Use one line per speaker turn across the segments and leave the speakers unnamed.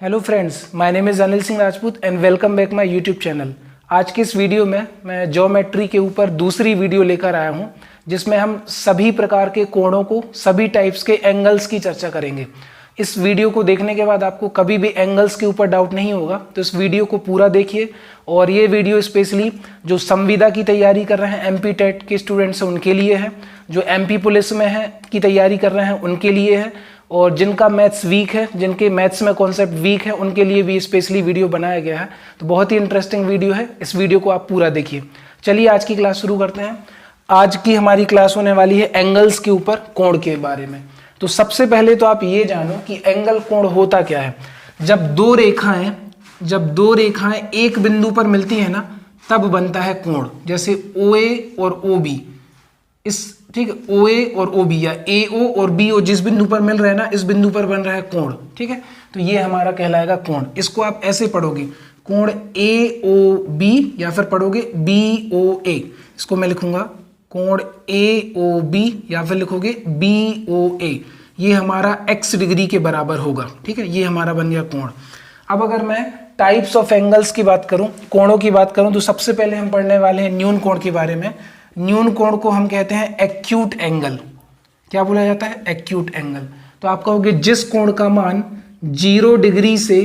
Hello friends, my name is Anil Singh Rajput and welcome back my YouTube channel. आज के इस video में मैं ज्योमेट्री के ऊपर दूसरी वीडियो लेकर आया हूं, जिसमें हम सभी प्रकार के कोणों को, सभी टाइप्स के एंगल्स की चर्चा करेंगे। इस वीडियो को देखने के बाद आपको कभी भी एंगल्स के ऊपर डाउट नहीं होगा, तो इस वीडियो को पूरा देखिए। और ये वीडियो स्पेशली जो संविदा की तैयारी कर रहे हैं, एमपी टेट के स्टूडेंट्स हैं उनके लिए है, जो एमपी पुलिस में है की तैयारी कर रहे हैं उनके लिए है, और जिनका मैथ्स वीक है, जिनके मैथ्स में कॉन्सेप्ट वीक है, उनके लिए भी स्पेशली वीडियो बनाया गया है। तो बहुत ही इंटरेस्टिंग वीडियो है, इस वीडियो को आप पूरा देखिए। चलिए आज की क्लास शुरू करते हैं। आज की हमारी क्लास होने वाली है एंगल्स के ऊपर, कोण के बारे में। तो सबसे पहले तो आप ये जानो कि एंगल कोण होता क्या है। जब दो रेखाएं एक बिंदु पर मिलती है ना, तब बनता है कोण। जैसे OA और OB, ठीक है, OA और OB या AO और BO जिस बिंदु पर मिल रहे हैं ना, इस बिंदु पर बन रहा है कोण। ठीक है, तो ये हमारा कहलाएगा कोण। इसको आप ऐसे पढ़ोगे, कोण AOB, या फिर पढ़ोगे BOA। इसको मैं लिखूंगा कोण AOB, या फिर लिखोगे BOA। ये हमारा x डिग्री के बराबर होगा। ठीक है, ये हमारा बन गया कोण। अब अगर मैं टाइप्स ऑफ एंगल्स की बात करूं, कोणों की बात करूं, तो सबसे पहले हम पढ़ने वाले हैं न्यून कोण के बारे में। न्यून कोण को हम कहते हैं एक्यूट एंगल। क्या बोला जाता है? Acute angle. तो आप कहोगे जिस कोण का मान 0 डिग्री से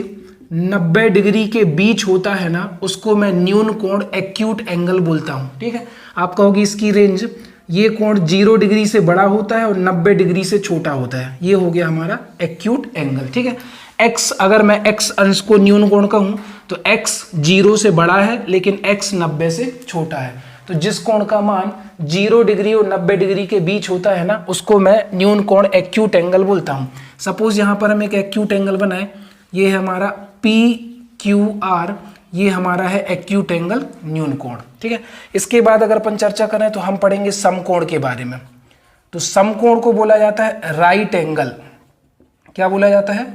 90 डिग्री के बीच होता है ना, उसको मैं न्यून कोण एक्यूट एंगल बोलता हूं। ठीक है, आप कहोगे इसकी रेंज, ये कोण 0 डिग्री से बड़ा होता है और 90 डिग्री से छोटा होता है। ये हो गया हमारा एक्यूट एंगल। ठीक है, x, अगर मैं x अंश को न्यून कोण कहूं तो x 0 से बड़ा है लेकिन x 90 से छोटा है। तो जिस कोण का मान 0 डिग्री और 90 डिग्री के बीच होता है ना, उसको मैं न्यून कोण एक्यूट एंगल बोलता हूं। सपोज यहां पर हम एक एक्यूट एंगल बनाए, ये है हमारा PQR, ये हमारा है एक्यूट एंगल, न्यून कोण। ठीक है, इसके बाद अगर अपन चर्चा करें तो हम पढ़ेंगे समकोण के बारे में। तो समकोण को बोला जाता है राइट एंगल। क्या बोला जाता है?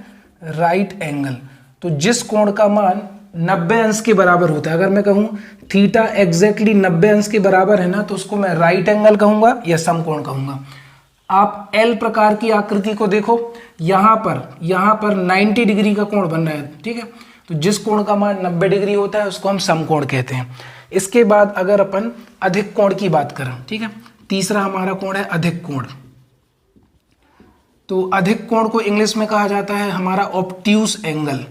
Right angle. तो जिस कोण का मान 90 अंश के बराबर होता है, अगर मैं कहूं थीटा एग्जैक्टली 90 अंश के बराबर है ना, तो उसको मैं राइट एंगल कहूंगा या समकोण कहूंगा। आप एल प्रकार की आकृति को देखो, यहां पर 90 डिग्री का कोण बन रहा है। ठीक है, तो जिस कोण का मान 90 डिग्री होता है उसको हम समकोण कहते हैं। इसके बाद अगर अपन अधिक कोण की बात करें, ठीक है, तीसरा हमारा कोण है अधिक कोण। तो अधिक कोण को इंग्लिश में कहा जाता है हमारा ऑब्ट्यूस एंगल।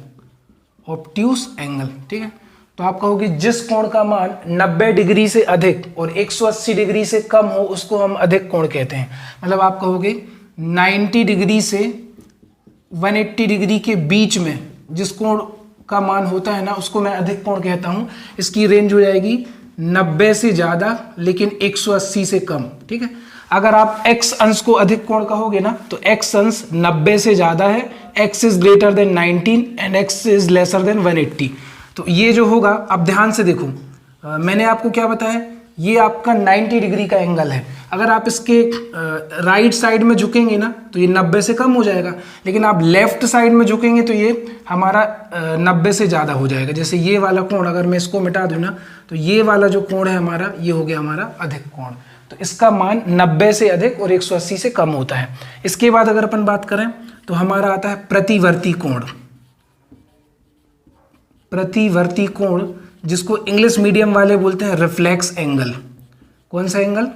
Obtuse angle. ठीक है, तो आप कहोगे जिस कोण का मान 90 डिग्री से अधिक और 180 डिग्री से कम हो, उसको हम अधिक कोण कहते हैं। मतलब आप कहोगे 90 डिग्री से 180 डिग्री के बीच में जिस कोण का मान होता है ना, उसको मैं अधिक कोण कहता हूं। इसकी रेंज हो जाएगी 90 से ज्यादा लेकिन 180 से कम। ठीक है, अगर आप x अंश को अधिक कोण कहोगे ना, तो x अंश 90 से ज्यादा है, x is greater than 19 and x is lesser than 180। तो ये जो होगा, अब ध्यान से देखो, मैंने आपको क्या बताया, ये आपका 90 डिग्री का एंगल है। अगर आप इसके राइट साइड में झुकेंगे ना, तो ये 90 से कम हो जाएगा, लेकिन आप लेफ्ट साइड में झुकेंगे तो ये हमारा 90 से ज़्यादा हो जाएगा। जैसे ये वाला कोण अगर मैं इसको मिटा दूँ ना, तो ये वाला जो कोण है हमारा, ये हो गया हमारा अधिक कोण। तो इसका मान 90 से अधिक और 180 से कम होता है। इसके बाद अगर अपन बात करें तो हमारा आता है प्रतिवर्ती कोण। प्रतिवर्ती कोण, जिसको इंग्लिश मीडियम वाले बोलते हैं रिफ्लेक्स एंगल। कौन सा एंगल?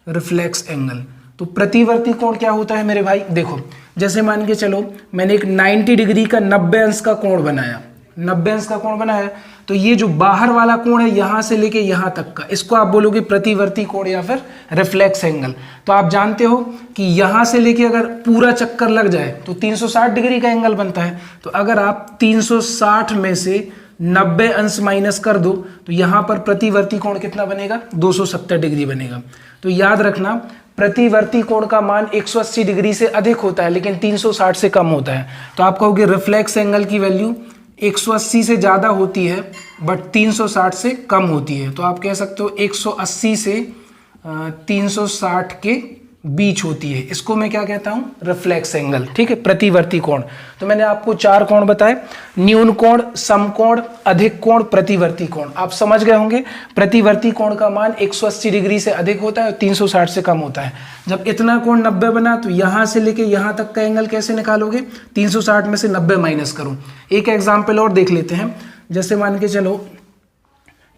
Reflex angle. तो प्रतिवर्ती कोण क्या होता है मेरे भाई? देखो, जैसे मान के चलो मैंने एक 90 डिग्री का 90 अंश का कोण बनाया, 90 अंश का कोण बनाया, तो ये जो बाहर वाला कोण है यहां से लेके यहां तक का, इसको आप बोलोगे प्रतिवर्ती कोण या फिर रिफ्लेक्स एंगल। तो आप जानते हो कि यहां से लेके अगर पूरा चक्कर लग जाए तो 360 डिग्री का एंगल बनता है। तो अगर आप 360 में से 90 अंश माइनस कर दो, तो यहां पर प्रतिवर्ती कोण कितना बनेगा? 270 डिग्री बनेगा। तो याद रखना, प्रतिवर्ती कोण का मान 180 डिग्री से अधिक होता है लेकिन 360 से कम होता है। तो आप कहोगे रिफ्लेक्स एंगल की वैल्यू 180 से ज़्यादा होती है बट 360 से कम होती है। तो आप कह सकते हो 180 से 360 के बीच होती है, इसको मैं क्या कहता हूं, रिफ्लेक्स एंगल, ठीक है, प्रतिवर्ती कोण। तो मैंने आपको 4 कोण बताए, न्यून कोण, समकोण, अधिक कोण, प्रतिवर्ती कोण। आप समझ गए होंगे प्रतिवर्ती कोण का मान 180 डिग्री से अधिक होता है और 360 से कम होता है। जब इतना कोण 90 बना तो यहां से लेके यहां तक का एंगल कैसे निकालोगे, 360 में से 90 माइनस करो। एक एग्जाम्पल और देख लेते हैं, जैसे मान के चलो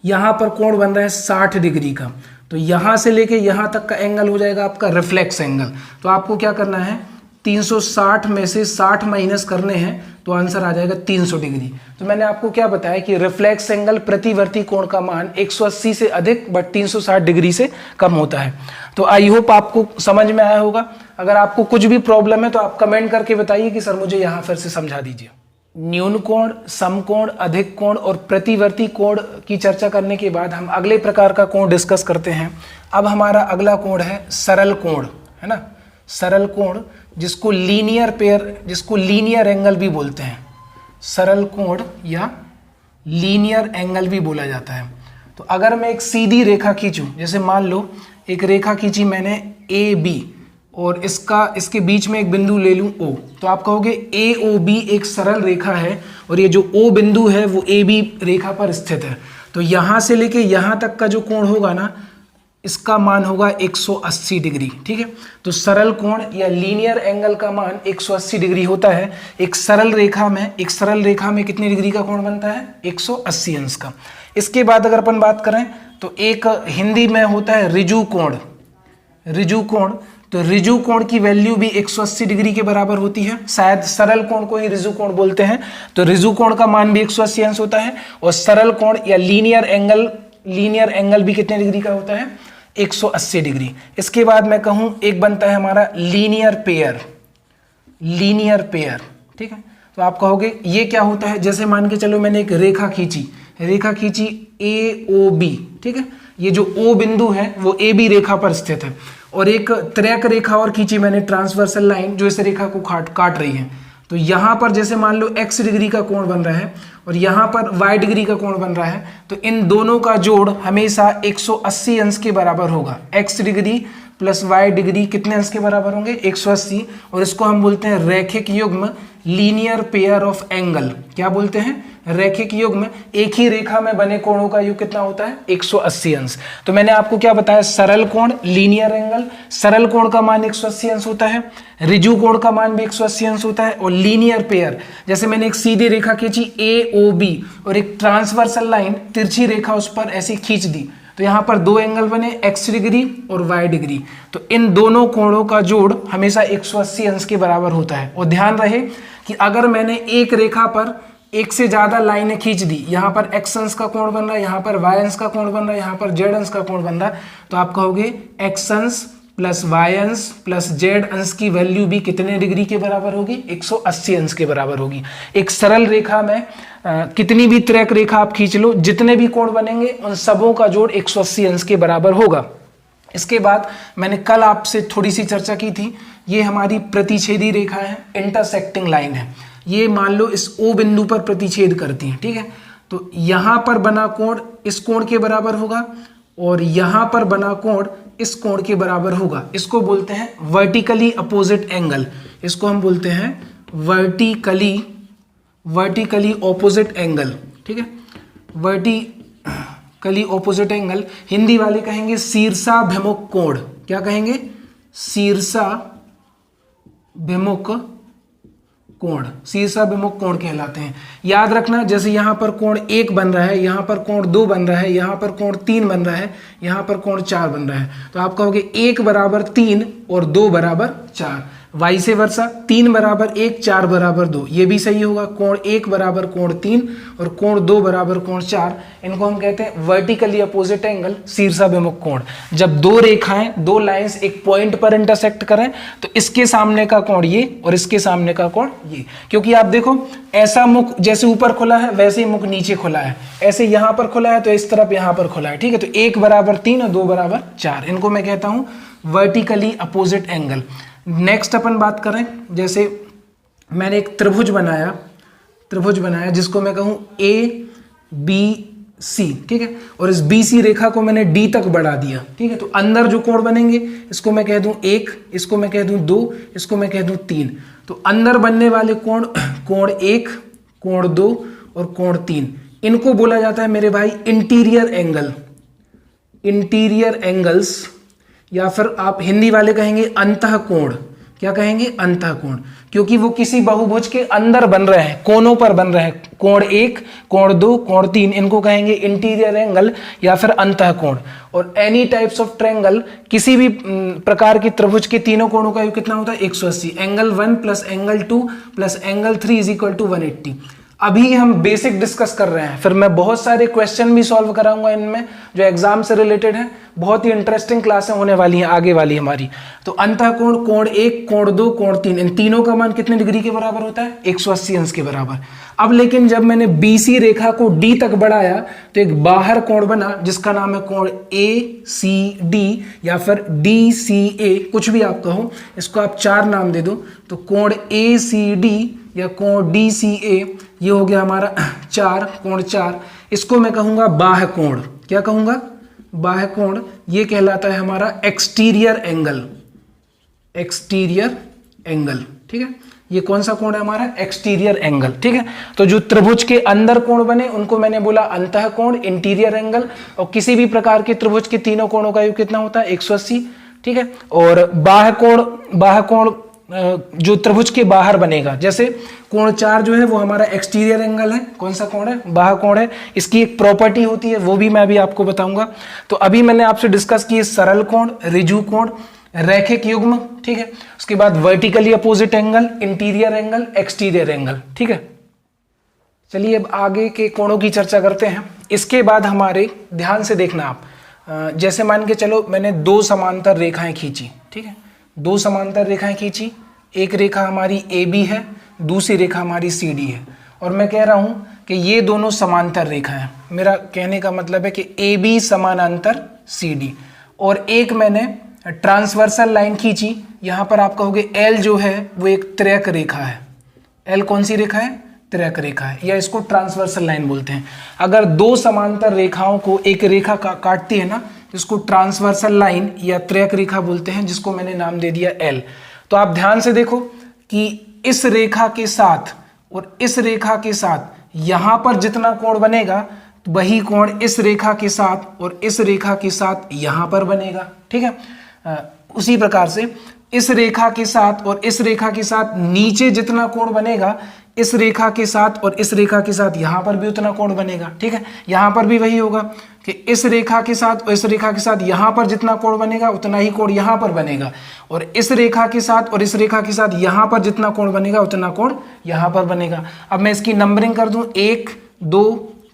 यहां पर कोण बन रहा है 60 डिग्री का, तो यहां से लेके यहां तक का एंगल हो जाएगा आपका रिफ्लेक्स एंगल। तो आपको क्या करना है, 360 में से 60 माइनस करने हैं तो आंसर आ जाएगा 300 डिग्री। तो मैंने आपको क्या बताया कि रिफ्लेक्स एंगल प्रतिवर्ती कोण का मान 180 से अधिक बट 360 डिग्री से कम होता है। तो आई होप आपको समझ में आया होगा। अगर आपको कुछ भी प्रॉब्लम है तो आप कमेंट करके बताइए कि सर मुझे यहाँ फिर से समझा दीजिए। न्यून कोण, समकोण, अधिक कोण और प्रतिवर्ती कोण की चर्चा करने के बाद हम अगले प्रकार का कोण डिस्कस करते हैं। अब हमारा अगला कोण है सरल कोण, है ना, सरल कोण, जिसको लीनियर पेयर, जिसको लीनियर एंगल भी बोलते हैं, सरल कोण या लीनियर एंगल भी बोला जाता है। तो अगर मैं एक सीधी रेखा खींचूं, जैसे मान लो एक रेखा खींची मैंने ए बी और इसके बीच में एक बिंदु ले लूं O, तो आप कहोगे AOB एक सरल रेखा है और ये जो O बिंदु है वो AB रेखा पर स्थित है। तो यहां से लेके यहां तक का जो कोण होगा ना, इसका मान होगा 180 डिग्री, ठीक है। तो सरल कोण या लीनियर एंगल का मान 180 डिग्री होता है। एक सरल रेखा में कितने डिग्री का कोण बनता है, 180 अंश का। इसके बाद अगर अपन बात करें तो एक हिंदी में होता है ऋजु कोण, ऋजु कोण। तो ऋजु कोण की वैल्यू भी 180 डिग्री के बराबर होती है, शायद सरल कोण को ही ऋजु कोण बोलते हैं। तो ऋजु कोण का मान भी 180 अंश होता है और सरल कोण या लीनियर एंगल भी कितने डिग्री का होता है, 180 डिग्री। इसके बाद मैं कहूं एक बनता है हमारा लीनियर पेयर, ठीक है। तो आप कहोगे ये क्या होता है, जैसे मान के चलो मैंने एक रेखा खींची AOB, ठीक है। ये जो O बिंदु है वो AB रेखा पर स्थित है और एक त्रिक रेखा और खींची मैंने, ट्रांसवर्सल लाइन, जो इस रेखा को काट रही है। तो यहां पर जैसे मान लो x डिग्री का कोण बन रहा है और यहां पर y डिग्री का कोण बन रहा है, तो इन दोनों का जोड़ हमेशा 180 अंश के बराबर होगा। x degree plus y degree कितने अंश के बराबर होंगे, 180। और इसको हम बोलते हैं रैखिक युग्म, लीनियर पेयर ऑफ एंगल। क्या बोलते हैं, रैखिक युग्म। एक ही रेखा में बने कोणों का योग कितना होता है, 180 अंश। तो मैंने आपको क्या बताया, सरल कोण लीनियर एंगल, सरल कोण का मान 180 अंश होता है, ऋजु कोण का मान भी 180 अंश होता है। और लीनियर पेयर, जैसे मैंने एक सीधी रेखा खींची AOB और एक ट्रांसवर्सल लाइन तिरछी रेखा उस पर ऐसे खींच दी, तो यहां पर दो एंगल बने, x डिग्री और y डिग्री। तो इन दोनों कोणों का जोड़ हमेशा 180 अंश के बराबर होता है। और ध्यान रहे कि अगर मैंने एक रेखा पर एक से ज्यादा लाइनें खींच दी, यहां पर x अंश का कोण बन रहा है, यहां पर y अंश का कोण बन रहा है, यहां पर z अंश का कोण बन रहा है, तो आप कहोगे x अंश प्लस y अंश प्लस z अंश की वैल्यू भी कितने डिग्री के बराबर होगी, 180 अंश के बराबर होगी। एक सरल रेखा में कितनी भी त्रिक रेखा आप खींच लो, जितने भी कोण बनेंगे उन सबों का जोड़ 180 अंश के बराबर होगा। इसके बाद मैंने कल आपसे थोड़ी सी चर्चा की थी, ये हमारी प्रतिच्छेदी रेखा है, इंटरसेक्टिंग लाइन है। ये मान लो इस O बिंदु पर प्रतिच्छेद करती है, ठीक है। तो यहां पर बना कोण इस कोण के बराबर होगा और यहां पर बना कोण इस कोण के बराबर होगा। इसको बोलते हैं वर्टिकली अपोजिट एंगल, इसको हम बोलते हैं वर्टिकली ऑपोजिट एंगल, ठीक है। वर्टिकली ऑपोजिट एंगल, हिंदी वाले कहेंगे शीर्षाभिमुख कोण। क्या कहेंगे, शीर्षाभिमुख कोण कहलाते हैं। याद रखना, जैसे यहां पर कोण 1 बन रहा है, यहां पर कोण 2 बन रहा है, यहां पर कोण 3 बन रहा है, यहां पर कोण 4 बन रहा है, तो आप कहोगे 1 बराबर 3 और 2 बराबर 4। वाइसे वर्सा, 3 बराबर 1, 4 बराबर 2, ये भी सही होगा। कोण 1 बराबर कोण 3 और कोण 2 बराबर कोण 4, इनको हम कहते हैं वर्टिकली अपोजिट एंगल, शीर्षाभिमुख कोण। जब दो रेखाएं, दो लाइंस एक पॉइंट पर इंटरसेक्ट करें तो इसके सामने का कोण ये और इसके सामने का कोण ये। क्योंकि आप देखो, ऐसा मुख जैसे ऊपर खुला है वैसे ही मुख नीचे खुला है, ऐसे यहां पर खुला है तो इस तरफ यहां पर खुला है, ठीक है। तो 1 बराबर 3 और 2 बराबर 4, इनको मैं कहता हूं वर्टिकली अपोजिट एंगल। नेक्स्ट अपन बात करें, जैसे मैंने एक त्रिभुज बनाया जिसको मैं कहूं ABCD, सी, ठीक है, और इस BC रेखा को मैंने D तक बढ़ा दिया, ठीक है। तो अंदर जो कोण बनेंगे इसको मैं कह दूं 1, इसको मैं कह दूं 2, इसको मैं कह दूं 3। तो अंदर बनने वाले कोण, कोण 1, कोण 2 और कोण 3, इनको बोला जाता है मेरे भाई इंटीरियर एंगल, इंटीरियर एंगल्स, या फिर आप हिंदी वाले कहेंगे अंतः कोण। क्या कहेंगे? अंतः कोण, क्योंकि वो किसी बहुभुज के अंदर बन रहे हैं, कोनों पर बन रहे हैं। कोण 1, कोण 2, कोण 3, इनको कहेंगे इंटीरियर एंगल या फिर अंतः कोण। और एनी टाइप्स ऑफ ट्रायंगल, किसी भी प्रकार की त्रिभुज के तीनों कोणों का योग कितना होता है? 180। Angle 1 plus angle 2 plus angle 3 is equal to 180। अभी हम बेसिक डिस्कस कर रहे हैं, फिर मैं बहुत सारे क्वेश्चन भी सॉल्व कराऊंगा इनमें जो एग्जाम से रिलेटेड है। बहुत ही इंटरेस्टिंग क्लासें होने वाली हैं आगे वाली हमारी। तो अंतः कोण, कोण 1, कोण 2, कोण 3, इन तीनों का मान कितने डिग्री के बराबर होता है? 180 अंश के बराबर। अब लेकिन जब मैंने BC रेखा को D तक बढ़ाया तो एक बाहर कोण बना जिसका नाम है कोण ACD या फिर DCA, कुछ भी आप कहो, इसको आप 4 नाम दे दो। तो कोण ACD या कोण DCA ये हो गया हमारा 4, कोण 4। इसको मैं कहूंगा बाह्य कोण। क्या कहूंगा? बाह्य कोण। ये कहलाता है हमारा एक्सटीरियर एंगल, एक्सटीरियर एंगल, ठीक है। ये कौन सा कोण है हमारा? एक्सटीरियर एंगल, ठीक है। तो जो त्रिभुज के अंदर कोण बने उनको मैंने बोला अंतः कोण, इंटीरियर एंगल। और किसी भी प्रकार के त्रिभुज के तीनों कोणों का योग कितना होता है? 180, ठीक है। और बाह्य कोण, बाह्य कोण जो त्रिभुज के बाहर बनेगा, जैसे कोण 4 जो है वो हमारा एक्सटीरियर एंगल है। कौन सा कोण है? बाह्य कोण है। इसकी एक प्रॉपर्टी होती है, वो भी मैं अभी आपको बताऊंगा। तो अभी मैंने आपसे डिस्कस की सरल कोण, ऋजु कोण, रैखिक युग्म, ठीक है। उसके बाद vertically opposite angle, interior angle, exterior angle, ठीक है। चलिए अब आगे के कोणों की चर्चा करते हैं। इसके बाद हमारे ध्यान से देखना आप, जैसे मान के चलो मैंने 2 समांतर रेखाएं खींची, ठीक है। 2 समांतर रेखाएं खींची, एक रेखा हमारी AB है, दूसरी रेखा हमारी CD है, और मैं कह रहा हूं कि ये दोनों समांतर रेखा हैं। मेरा कहने का मतलब है कि AB समानांतर CD। और एक मैंने ट्रांसवर्सल लाइन खींची, यहां पर आप कहोगे L जो है वो एक त्रिक रेखा है। L कौन सी रेखा है? त्रिक रेखा है, या इसको ट्रांसवर्सल लाइन बोलते हैं। अगर 2 समांतर रेखाओं को एक रेखा काटती है ना, इसको ट्रांसवर्सल लाइन या त्रिक रेखा बोलते हैं, जिसको मैंने नाम दे दिया L। तो आप ध्यान से देखो कि इस रेखा के साथ और इस रेखा के साथ यहां पर जितना कोण बनेगा वही कोण इस रेखा के साथ और इस रेखा के साथ यहां पर बनेगा, ठीक है। उसी प्रकार से इस रेखा के साथ और इस रेखा के साथ नीचे जितना कोण बनेगा, इस रेखा के साथ और इस रेखा के साथ यहां पर भी उतना कोण बनेगा, ठीक है। यहां पर भी वही होगा कि इस रेखा के साथ और इस रेखा के साथ यहां पर जितना कोण बनेगा उतना ही कोण यहां पर बनेगा, और इस रेखा के साथ और इस रेखा के साथ यहां पर जितना कोण बनेगा उतना कोण यहां पर बनेगा। अब मैं इसकी नंबरिंग कर दूं, 1 2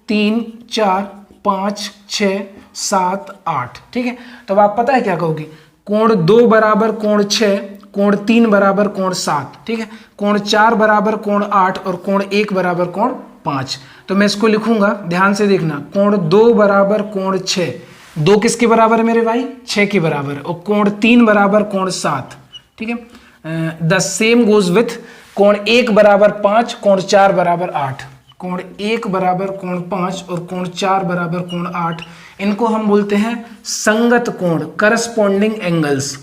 3 4 5 6 7 8, ठीक है। तो अब आप पता है क्या कहोगे? कोण 2 बराबर कोण 6, कोण 3 बराबर कोण 7, ठीक है। कोण 4 बराबर कोण 8 और कोण 1 बराबर कोण 5। तो मैं इसको लिखूंगा, ध्यान से देखना, कोण 2 बराबर कोण 6, 2 किसके बराबर है मेरे भाई? 6 के बराबर, और कोण 3 बराबर कोण 7, ठीक है। द सेम गोज विथ कोण 1 बराबर 5, कोण 4 बराबर 8। कोण 1 बराबर कोण 5 और कोण 4 बराबर कोण 8, इनको हम बोलते हैं संगत कोण, करस्पॉन्डिंग एंगल्स।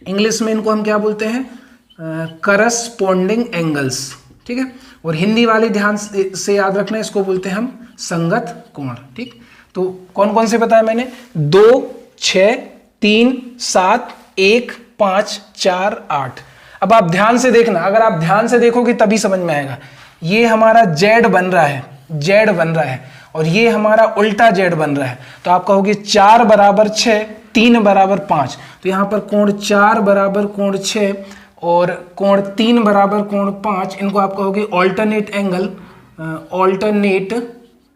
इंग्लिश में इनको हम क्या बोलते हैं? करस्पॉन्डिंग एंगल्स, ठीक है। और हिंदी वाले ध्यान से याद रखना, इसको बोलते हैं हम संगत कोण, ठीक। तो कौन कौन से बताया मैंने? 2 6 3 7 1 5 4 8। अब आप ध्यान से देखना, अगर आप ध्यान से देखोगे तभी समझ में आएगा। ये हमारा Z बन रहा है, Z बन रहा है, और ये हमारा उल्टा Z बन रहा है। तो आप कहोगे 4 बराबर 6, 3 बराबर 5। तो यहाँ पर कोण 4 बराबर कोण 6 और कोण 3 बराबर कोण 5, इनको आप कहोगे ऑल्टरनेट एंगल, ऑल्टरनेट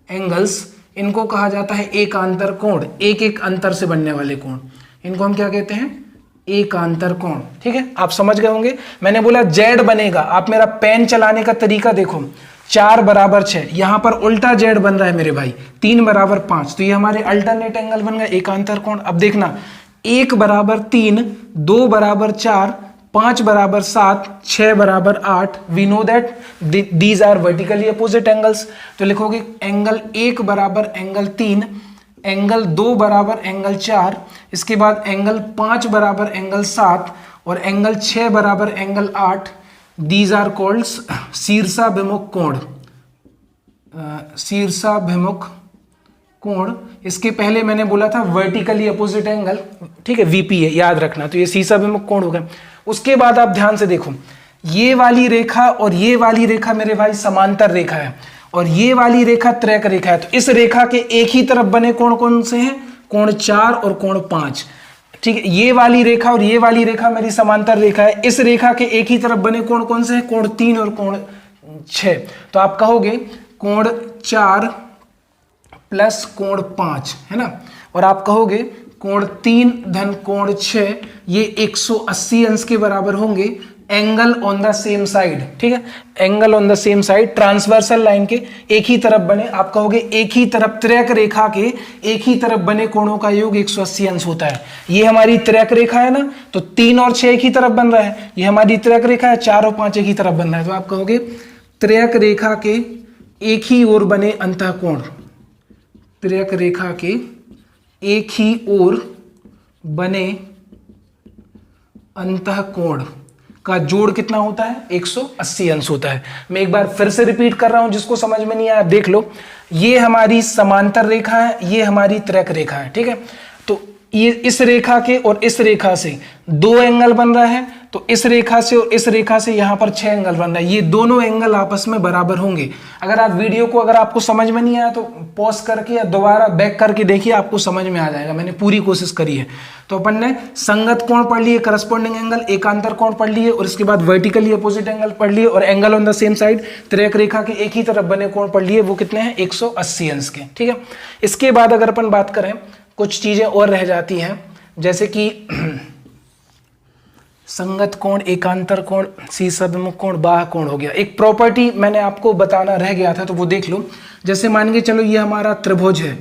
एंगल्स। इनको कहा जाता है एकांतर कोण, एक एक अंतर से बनने वाले कोण, इनको हम क्या कहते हैं? एकांतर कोण, ठीक है। आप समझ गए होंगे। मैंने बोला Z बनेगा, आप मेरा पेन चलाने का तरीका देखो, 4 बराबर 6, यहां पर उल्टा Z बन रहा है मेरे भाई, 3 बराबर 5, तो ये हमारे अल्टरनेट एंगल बन गए, एकांतर कोण। अब देखना, 1 बराबर 3, 2 बराबर 4, 5 बराबर 7, 6 बराबर 8। We know that these are vertically opposite angles. तो लिखोगे एंगल 1 बराबर एंगल 3, एंगल 2 बराबर एंगल 4, इसके बाद एंगल 5 बराबर एंगल 7 और एंगल 6 बराबर एंगल 8। दीज आर कॉल्ड शीर्षाभिमुख कोण। शीर्षाभिमुख कोण। इसके पहले मैंने बोला था वर्टिकली अपोजिट एंगल, ठीक है, वीपी है, याद रखना। तो ये शीर्षाभिमुख कोण हो गया। उसके बाद आप ध्यान से देखो, ये वाली रेखा और ये वाली रेखा मेरे भाई समांतर रेखा है और ये वाली रेखा त्रिक रेखा है। तो इस रेखा के एक ही तरफ बने कोण कौन से हैं? कोण 4 और कोण 5। ठीक है, ये वाली रेखा और ये वाली रेखा मेरी समांतर रेखा है। इस रेखा के एक ही तरफ बने कोण कौन से हैं? कोण 3 और कोण 6। तो आप कहोगे कोण 4 प्लस कोण 5, है ना, और आप कहोगे कोण 3 धन कोण 6 ये 180 अंश के बराबर होंगे। Angle on the same side, ठीक है, angle on the same side, transversal line के एक ही तरफ बने। आप कहोगे एक ही तरफ त्रिक रेखा के एक ही तरफ बने कोणों का योग 180 अंश होता है। ये हमारी त्रिक रेखा है ना, तो 3 और 6 एक ही तरफ बन रहा है। ये हमारी त्रिक रेखा है, 4 और 5 एक ही तरफ बन रहा है। तो आप कहोगे त्रिक रेखा के एक ही ओर बने अंतःकोण, त्रिक रेखा के एक ही ओर बने अंतःकोण का जोड़ कितना होता है? 180 अंश होता है। मैं एक बार फिर से रिपीट कर रहा हूं, जिसको समझ में नहीं आया देख लो। ये हमारी समांतर रेखा है, ये हमारी त्रिक रेखा है, ठीक है। तो ये इस रेखा के और इस रेखा से 2 एंगल बन रहा है, तो इस रेखा से और इस रेखा से यहां पर 6 एंगल बन रहा है। ये दोनों एंगल आपस में बराबर होंगे। अगर आप वीडियो को, अगर आपको समझ में नहीं आया तो पॉज करके या दोबारा बैक करके देखिए, आपको समझ में आ जाएगा। मैंने पूरी कोशिश करी है। तो अपन ने संगत कोण पढ़ लिए, करस्पॉन्डिंग एंगल, एकांतर कोण पढ़ लिए, और इसके बाद वर्टिकली अपोजिट एंगल पढ़ लिए, और angle on the same side, त्रिक रेखा के एक ही तरफ बने कोण पढ़ लिए। वो कितने हैं? 180 अंश के, ठीक है। इसके बाद अगर अपन बात करें, कुछ चीजें और रह जाती हैं, जैसे कि संगत कोण, एकांतर कोण, शीर्षाभिमुख कोण, बाह्य कोण हो गया। एक प्रॉपर्टी मैंने आपको बताना रह गया था, तो वो देख लो। जैसे मान के चलो ये हमारा त्रिभुज है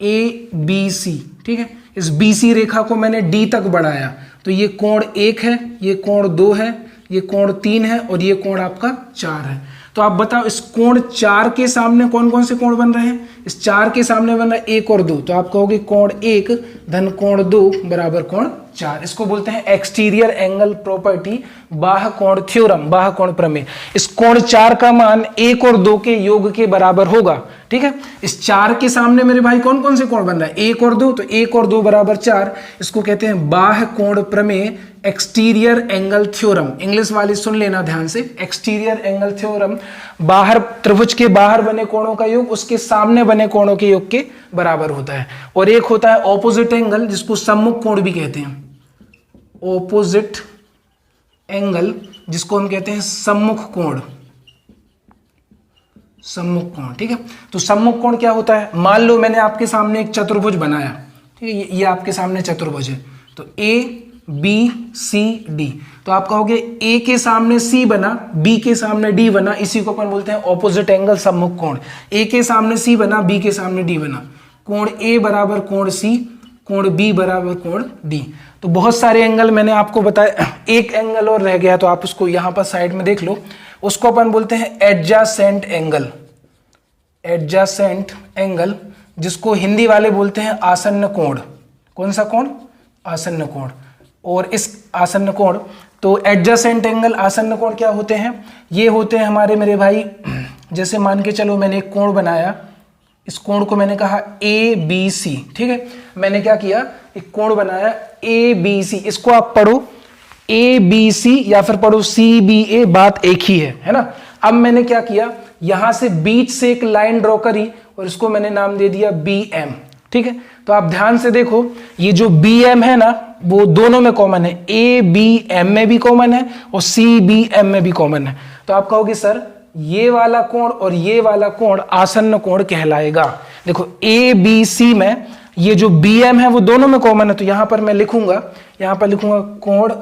ABC, ठीक है। इस BC रेखा को मैंने D तक बढ़ाया, तो ये कोण 1 है, ये कोण 2 है, ये कोण 3 है और ये कोण आपका 4 है। तो आप बताओ इस कोण 4 के सामने कौन कौन से कोण बन रहे हैं? इस 4 के सामने बन रहा है 1 और 2। तो आप कहोगे कोण 1 धन कोण 2 बराबर कोण 4। इसको बोलते हैं एक्सटीरियर एंगल प्रॉपर्टी, बाह्य कोण थ्योरम, बाह्य कोण प्रमेय। इस कोण 4 का मान 1 और 2 के योग के बराबर होगा, ठीक है। इस 4 के सामने मेरे भाई कौन कौन से कोण बन रहा है? 1 और 2, तो 1 और 2 बराबर 4। इसको कहते हैं बाह्य कोण प्रमेय, एक्सटीरियर एंगल थ्योरम। इंग्लिश वाले सुन लेना ध्यान से, एक्सटीरियर एंगल थ्योरम, बाहर त्रिभुज के बाहर बने कोणों का योग उसके सामने बने कोणों के योग के बराबर होता है। और एक होता है ऑपोजिट एंगल, जिसको सम्मुख कोण भी कहते हैं। ऑपोजिट एंगल, जिसको हम कहते हैं सम्मुख कोण, सम्मुख कोण, ठीक है। तो सम्मुख कोण क्या होता है? मान लो मैंने आपके सामने एक चतुर्भुज बनाया, ठीक है, ये आपके सामने चतुर्भुज है। तो ABCD, तो आप कहोगे A के सामने C बना, B के सामने D बना, इसी को अपन बोलते हैं ऑपोजिट एंगल सम्मुख कोण। A के सामने C बना, B के सामने D बना, कोण A बराबर कोण C, कोण B बराबर कोण D। तो बहुत सारे एंगल मैंने आपको बताया। एक एंगल और रह गया, तो आप उसको यहां पर साइड में देख लो। उसको अपन बोलते हैं एडजासेंट एंगल, एडजासेंट एंगल, जिसको हिंदी वाले बोलते हैं आसन्न कोण। कौन सा कोण? आसन्न कोण। और इस आसन्न कोण, तो एडजेसेंट एंगल, आसन्न कोण क्या होते हैं? ये होते हैं हमारे मेरे भाई, जैसे मान के चलो मैंने एक कोण बनाया, इस कोण को मैंने कहा ABC, ठीक है। मैंने क्या किया? एक कोण बनाया ABC, इसको आप पढ़ो ABC या फिर पढ़ो CBA, बात एक ही है ना। अब मैंने क्या किया, यहां से बीच से एक लाइन ड्रॉ करी और इसको मैंने नाम दे दिया BM, ठीक है। तो आप ध्यान से देखो, ये जो BM है ना, वो दोनों में कॉमन है, ABM में भी कॉमन है और CBM में भी कॉमन है। तो आप कहोगे सर ये वाला कोण और ये वाला कोण आसन्न कोण कहलाएगा। देखो ABC में ये जो BM है वो दोनों में कॉमन है, तो यहां पर मैं लिखूंगा, यहां पर लिखूंगा कोण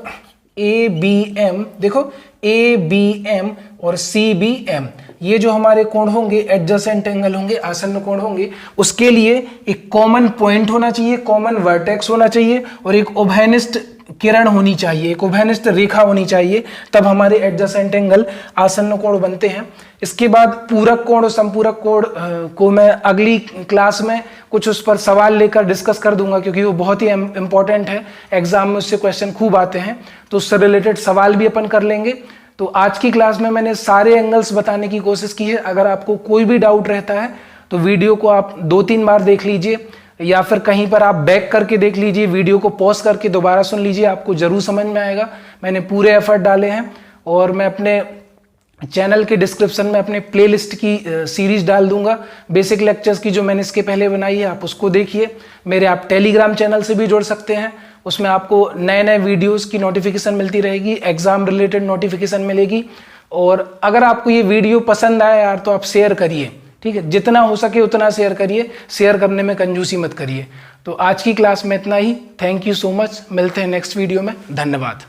ABM। देखो ABM और CBM, ये जो हमारे कोण होंगे एडजेसेंट एंगल होंगे, आसन्न कोण होंगे, उसके लिए एक कॉमन पॉइंट होना चाहिए, कॉमन वर्टेक्स होना चाहिए और एक उभयनिष्ठ किरण होनी चाहिए, एक उभयनिष्ठ रेखा होनी चाहिए, तब हमारे एडजेसेंट एंगल आसन्न कोण बनते हैं। इसके बाद पूरक कोण और संपूरक कोण को मैं अगली क्लास में कुछ उस पर सवाल लेकर डिस्कस कर दूंगा, क्योंकि वो बहुत ही इंपॉर्टेंट है, एग्जाम में उससे क्वेश्चन खूब आते हैं, तो उससे रिलेटेड सवाल भी अपन कर लेंगे। तो आज की क्लास में मैंने सारे एंगल्स बताने की कोशिश की है। अगर आपको कोई भी डाउट रहता है तो वीडियो को आप 2-3 बार देख लीजिए, या फिर कहीं पर आप बैक करके देख लीजिए, वीडियो को पॉज करके दोबारा सुन लीजिए, आपको जरूर समझ में आएगा। मैंने पूरे एफर्ट डाले हैं, और मैं अपने चैनल के डिस्क्रिप्शन में अपने प्लेलिस्ट की सीरीज डाल दूंगा बेसिक लेक्चर्स की, जो मैंने इसके पहले बनाई है, आप उसको देखिए। मेरे आप टेलीग्राम चैनल से भी जुड़ सकते हैं, उसमें आपको नए नए वीडियोस की नोटिफिकेशन मिलती रहेगी, एग्जाम रिलेटेड नोटिफिकेशन मिलेगी। और अगर आपको ये वीडियो पसंद आया यार तो आप शेयर करिए, ठीक है, जितना हो सके उतना शेयर करिए, शेयर करने में कंजूसी मत करिए। तो आज की क्लास में इतना ही। थैंक यू सो मच, मिलते हैं नेक्स्ट वीडियो में। धन्यवाद।